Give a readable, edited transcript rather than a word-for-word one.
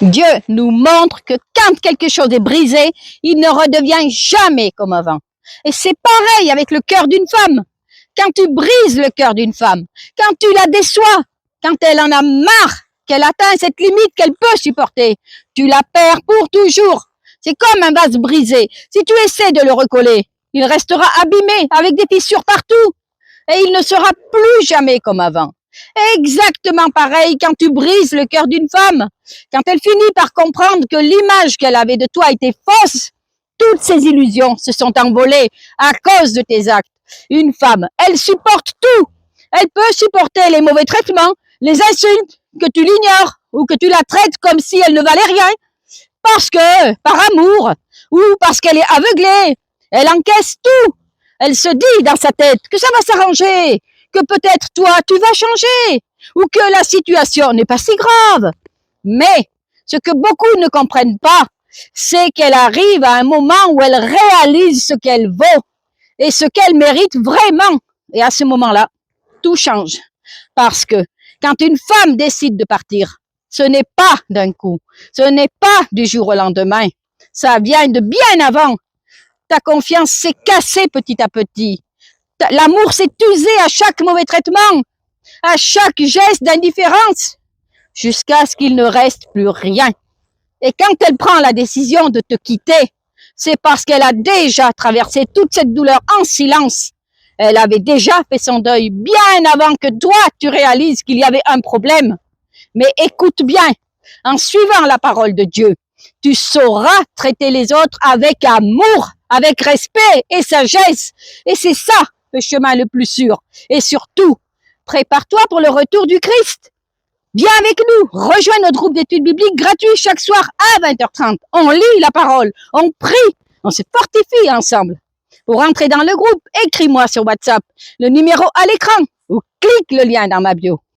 Dieu nous montre que quand quelque chose est brisé, il ne redevient jamais comme avant. Et c'est pareil avec le cœur d'une femme. Quand tu brises le cœur d'une femme, quand tu la déçois, quand elle en a marre, qu'elle atteint cette limite qu'elle peut supporter, tu la perds pour toujours. C'est comme un vase brisé. Si tu essaies de le recoller, il restera abîmé avec des fissures partout et il ne sera plus jamais comme avant. Exactement pareil quand tu brises le cœur d'une femme, quand elle finit par comprendre que l'image qu'elle avait de toi était fausse, toutes ses illusions se sont envolées à cause de tes actes. Une femme, elle supporte tout. Elle peut supporter les mauvais traitements, les insultes, que tu l'ignores ou que tu la traites comme si elle ne valait rien, parce que, par amour, ou parce qu'elle est aveuglée, elle encaisse tout. Elle se dit dans sa tête que ça va s'arranger, que peut-être toi, tu vas changer, ou que la situation n'est pas si grave. Mais ce que beaucoup ne comprennent pas, c'est qu'elle arrive à un moment où elle réalise ce qu'elle vaut et ce qu'elle mérite vraiment. Et à ce moment-là, tout change. Parce que quand une femme décide de partir, ce n'est pas d'un coup, ce n'est pas du jour au lendemain, ça vient de bien avant. Ta confiance s'est cassée petit à petit. L'amour s'est usé à chaque mauvais traitement, à chaque geste d'indifférence, jusqu'à ce qu'il ne reste plus rien. Et quand elle prend la décision de te quitter, c'est parce qu'elle a déjà traversé toute cette douleur en silence. Elle avait déjà fait son deuil bien avant que toi, tu réalises qu'il y avait un problème. Mais écoute bien, en suivant la parole de Dieu, tu sauras traiter les autres avec amour, avec respect et sagesse. Et c'est ça le chemin le plus sûr. Et surtout, prépare-toi pour le retour du Christ. Viens avec nous, rejoins notre groupe d'études bibliques gratuit chaque soir à 20h30. On lit la parole, on prie, on se fortifie ensemble. Pour entrer dans le groupe, écris-moi sur WhatsApp le numéro à l'écran ou clique le lien dans ma bio.